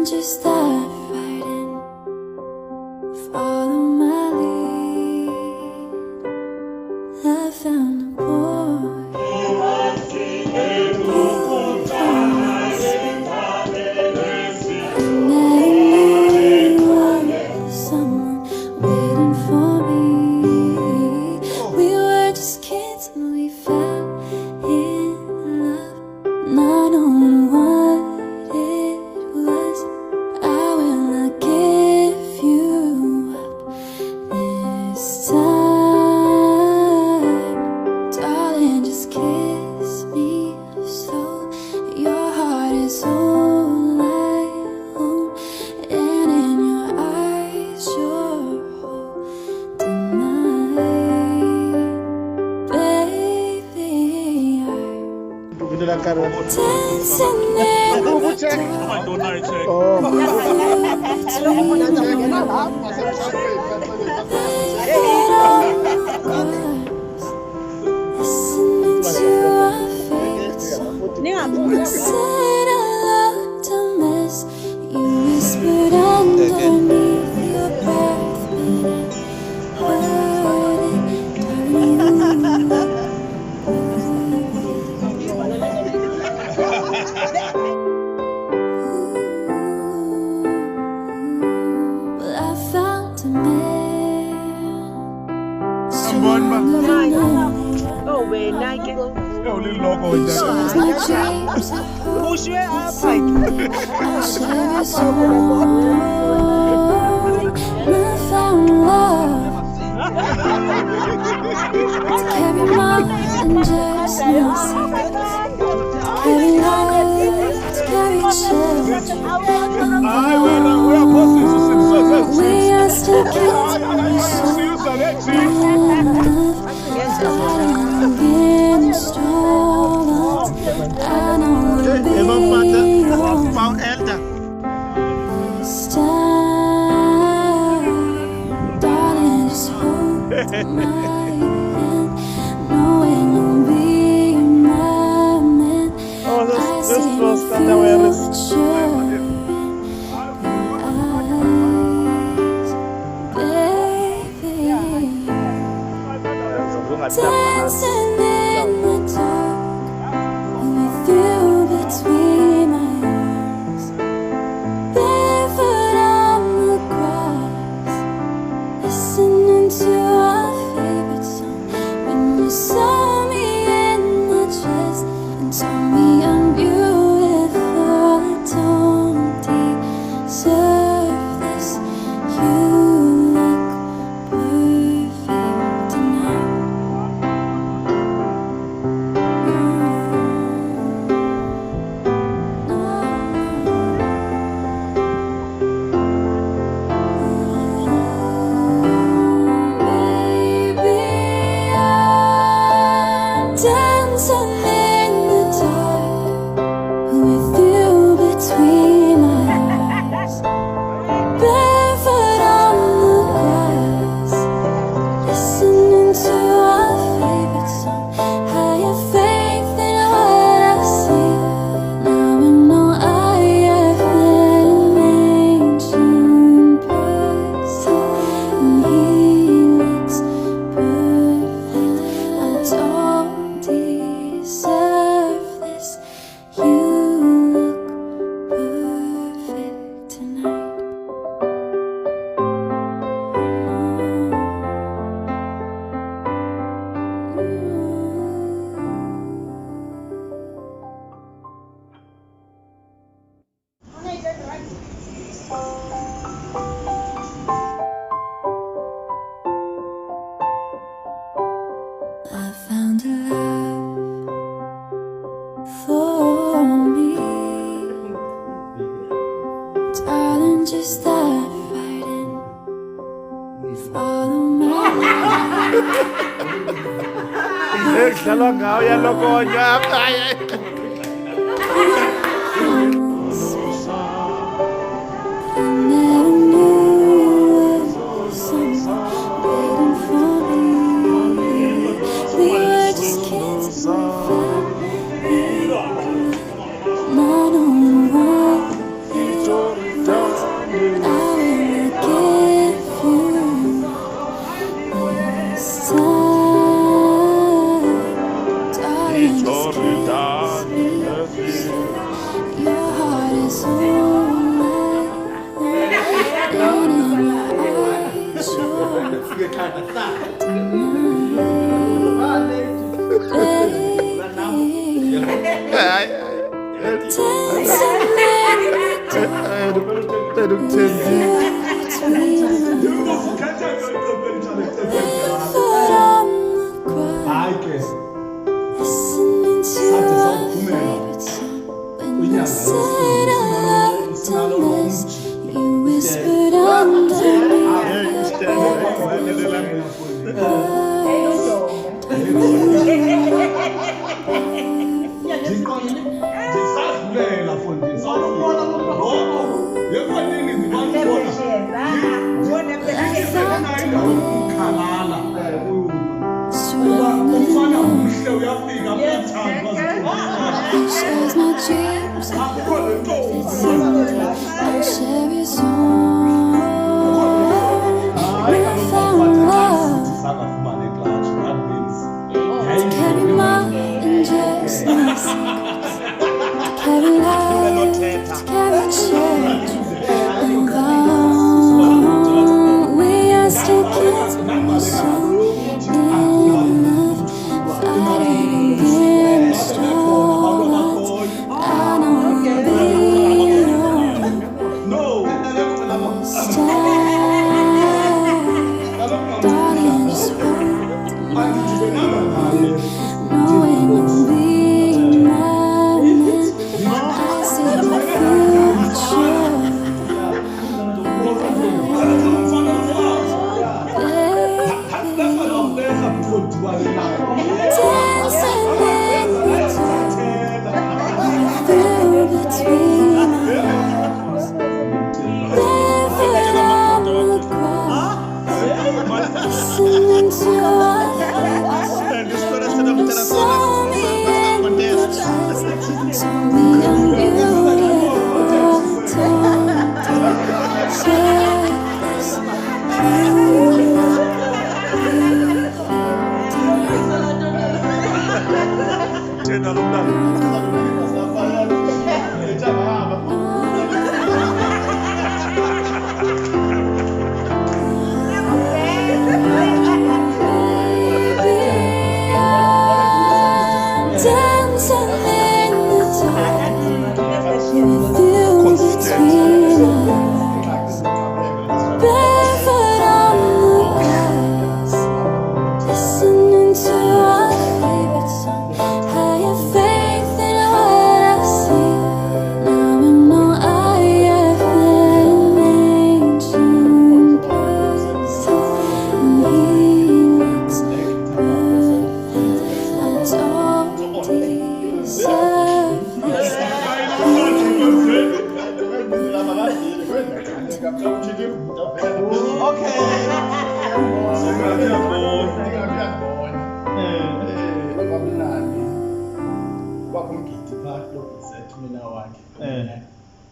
just start fighting. Follow my lead. I found a boy. Someone waiting for me. We were just kids and we fell in love, not knowing what it was. I will not give you up this time, darling. Just kiss me slow. Your heart is all I own, and in your eyes you're holding mine, baby. I'm dancing in the dark. Listening to our favorite song. Said I loved a mess. You whispered underneath your breath, but I heard it, darling. Well, I found a man stronger than Oh, very nice. shares my dreams. Push your I'll share his home. I found love to carry mom and just mercy. Carry love to carry children. We are still kids and we're so getting strong. I know we'll be this time, darling. Just hold my hand, knowing you'll be my man. I see the future in your eyes, baby. Dancing in the dark with you between my arms, barefoot on the grass, listening to our favorite song. When you saw me in the dress and told me I'm beautiful, I don't deserve this. You look perfect tonight. Dancing in the dark with you between my eyes, barefoot on the grass, listening to our favorite song. I have faith in what I see. Now I know I have met an angel in person, and he looks perfect. I don't deserve this. You look perfect tonight. I found a love for me, darling. Just start fighting. Follow my lead. ฉลองเหงายันโลโก้ยามตาย I never knew someone waiting for me. We were just kids and we fell in love, not knowing what it Listening to our favorite song. When you said I loved a mess, you whispered underneath shares my dreams. It's I'll share your song. We found love to carry my injustice, to carry light, to carry change. And though we are still kids, we're so in love, fighting against odds. I know we'll be darling, just hold my hand, knowing you'll be my man. I see my future. Dancing in the dark, through between us, barefoot on the grass, listening to our thoughts. You saw me in your dress, told me I'm beautiful, told dancing in the dark, with you between us, barefoot on the grass, listening to our favorite song. I have faith in what I see. Now I know I have an angel in person, and he looks perfect. I don't deserve this.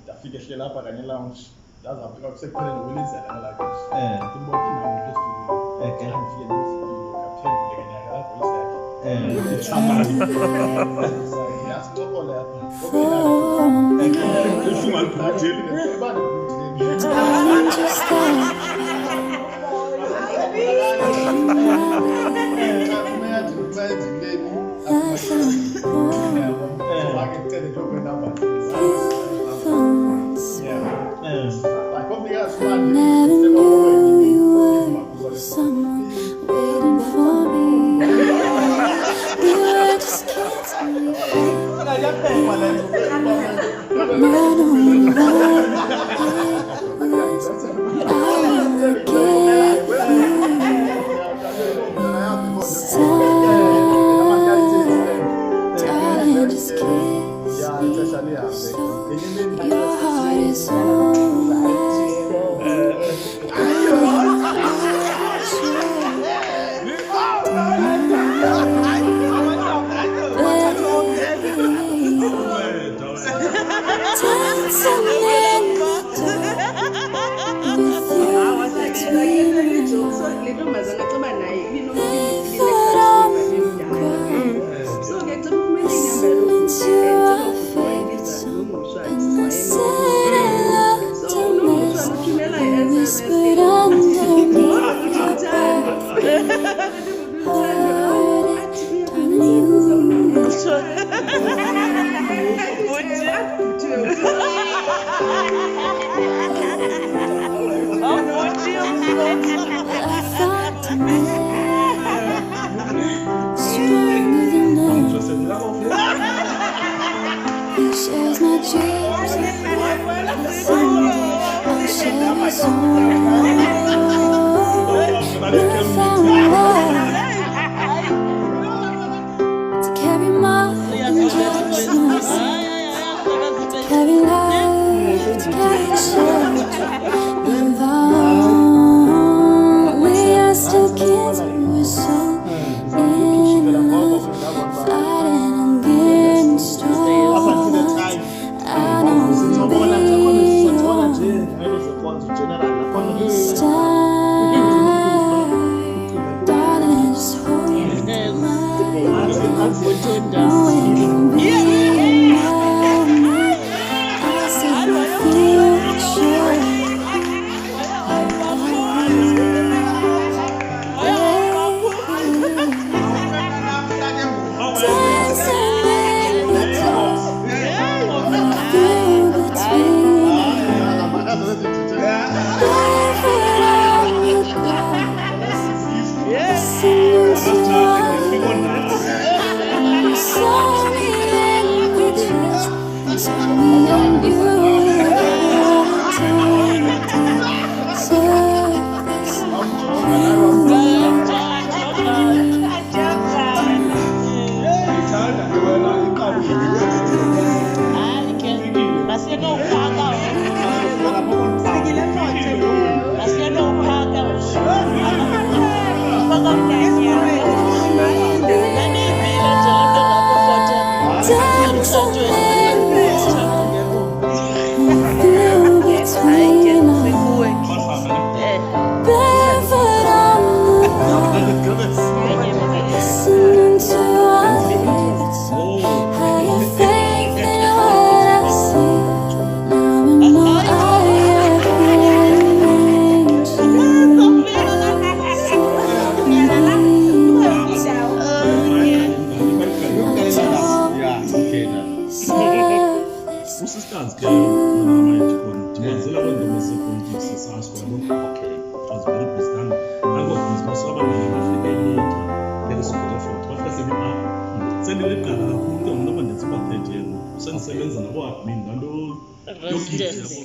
Ndafika hle lapha kanye lounge ndazafika kusekupheleni welizela ngalakuthi timbona inami lestudio ngifike nosikilo ngaphendule kanyaka la voice yakhe yasixoxo lapha usungaliphutheli nebani Darling, just stay. Never knew you were someone waiting for me. We were just kids when we fell. Not knowing what it was. I will get through. Darling, just kiss me. So your heart is on. Stronger than ever. Interested in love? He shares my dreams. Someday I'll share his own. I found love to carry my injustice, to carry love, to carry children. Move on. We are still kids, but we're so in love, fighting and getting strong. I know we'll be home this time. Darling, just hold my hand. No one can be around me. I see the future. Dancing in the dark, feel between barefoot on the grass, listening to our thoughts. You saw me in your chest, told me I'm beautiful, turning the surface. Dancing in the dark, feel between us. Barefoot on the grass, listening to our favorite song. Have your faith in what I see. Now I know I have arranged Sisters ke manje khona ndimenzela loo nto mesekonti sasikho yabo. Okay, I was very busy then. Nangoku masaba ngafike later ngesikole futhi bafika sengima sendileqala kakhulu ke ngoba ndenza ba-30 yena sendisebenza nabo admin nto yogidi yabo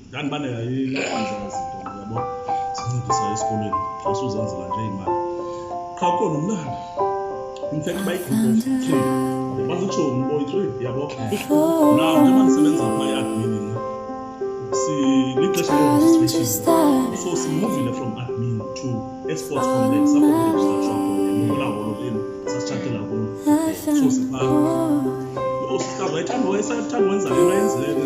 ndandibane yayilenza izinto yabo sincedisa esikolweni xa usuzenzela nje imali qha khona umntana in fact bayigroup of 3 bazitsho boy 3 yabo now njengoba ndisebenza kuma-admin lixesha le-registration so simuvile from admin to esports complex apho kuregistrashwa khona ngolawolo leni sasitshatela kulo so siphaa osikazi wayethanda wenza lena yenzele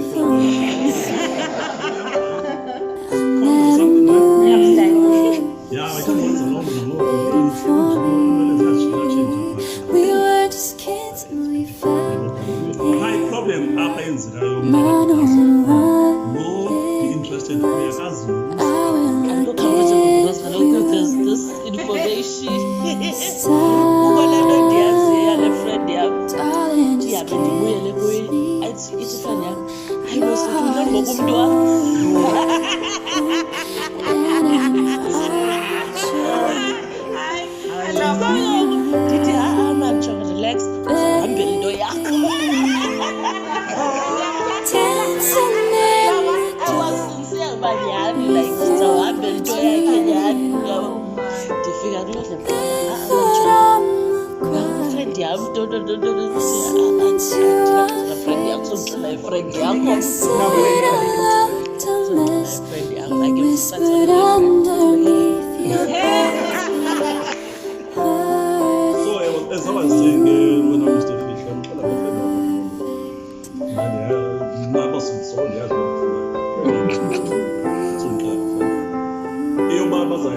yeah, I can't answer long we were just kids and we felt my problem apha enzekayo man on one. no be interested uyakazi I will not Because I know there's this information. darling, just dancing in whispered underneath your breath. so as I was saying when I was the fish I'm kind of my boss is so yes eu baba za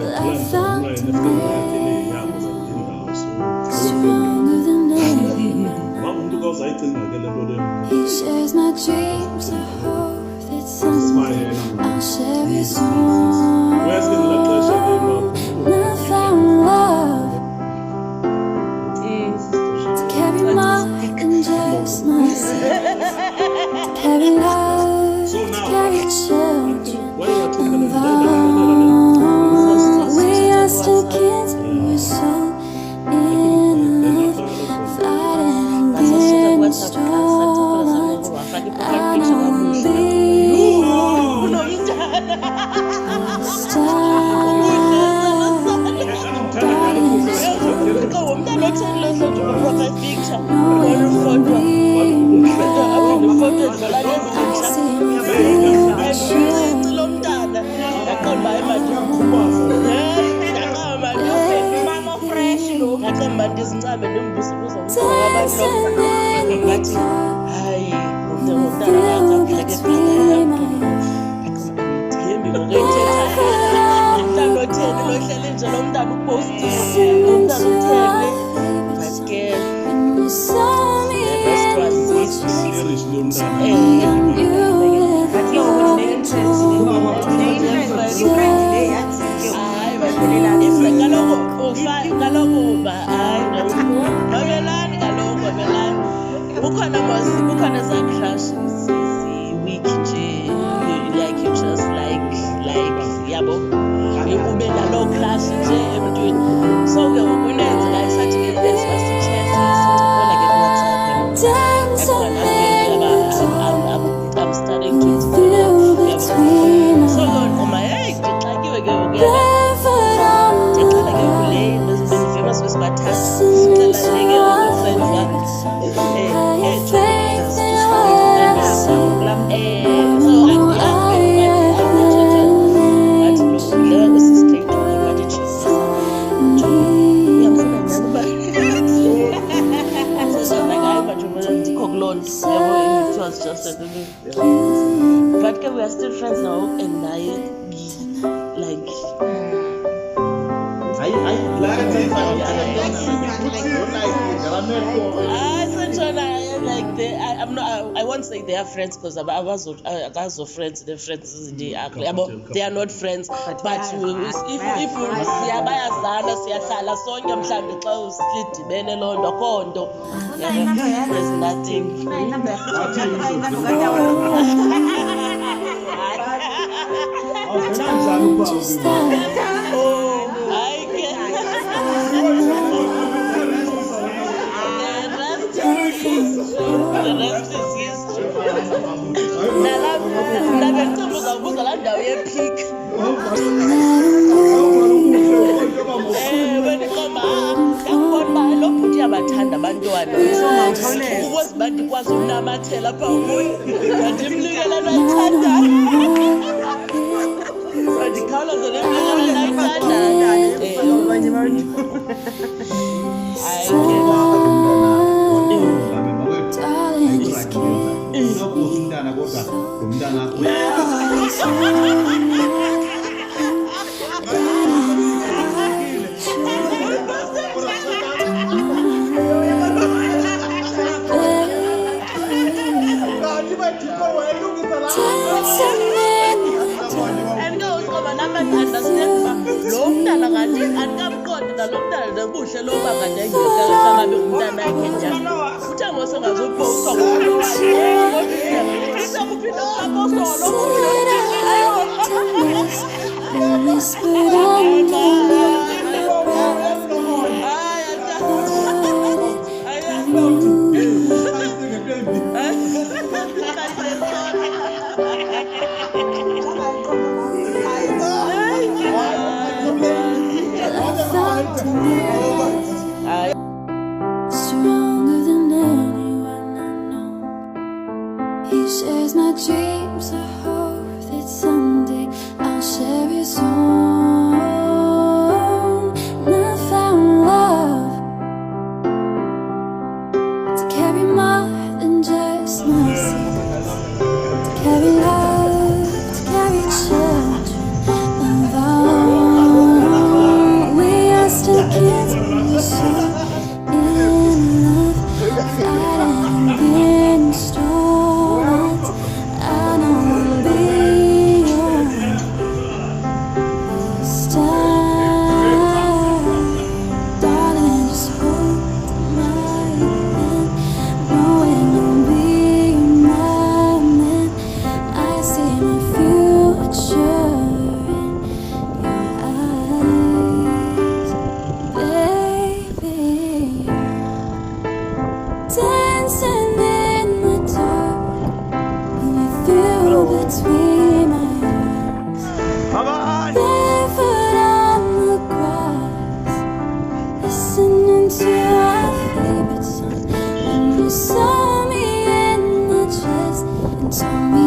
Stronger than ever. umuntu kawuzayigcina ke le nto le He shares my dreams. I hope that someday I'll share his own. where's the xesha ke I found love to carry my injustice, to carry love, to carry children. why you are talking We see my future. lo mntana ngaqonda imali mama fresh lo ngaqonda ndizincame ndimbuze kuzo Dancing in the ngathi dark, hayi you umntana feel akapheke between my Yemi ngokuyithetha umntana otheni lo hleli nje lo mntana upostile Listening umntana to utheni our but favorites. ke When you saw me the best in was the this chest, Irish lo mntana. you kukhona za crush week nje like you just like yabo ube nalo crush nje emntwini so ke ukunenza la isathi ke let's first chess sithola ke WhatsApp dancing in the dark, I'm starting to feel between so my ngoma hey ngixakiwe ke barefoot on the ngixela ke ground. kule bezifemous wesibathathu Listening sixela to ke our friend wa favorites. I have faith in what I say. so but we are still friends now and I like like I'm not. I won't say they are friends because I was friends. The friends they are not friends. But if siyabazana siyahlala sonke mhlambe xa usidibene lonto konto. There's nothing. Just that Oh, I the rest is history. Ndabe ntombi uzawubuza laa ndawo ye-peak. Wendiqomba yakubona uba lo bhuti yabathanda abantwana. Ukuze uba ndikwazi ukunamathela apha kuye. Ndimlikele nayithandayo. Ndikhawuleze ndimlikele nayithandayo. darling, just Andikawuqoba namanje understand uba lo mntana kanti andikamqondi ngalo mntana nobuhle lo uba kanti engekabe ngumntana yakhe njani uthe ngosengazopostwa ngumntu wakhe usakuphinda whispered on stronger than anyone I know. He shares my dreams. I hope that someday I'll share his own. And I found love to carry more than just my secrets, to carry love, to carry children of our own. We are still kids, but we're so in love, fighting against odds. I know we'll be young this time, darling. Just hold my hand, knowing you'll be my man. I see my future in your eyes, baby. Dancing in the dark, and you feel between my eyes. Barefoot on the grass, listening to our favorite song. When you saw me in the chest and told me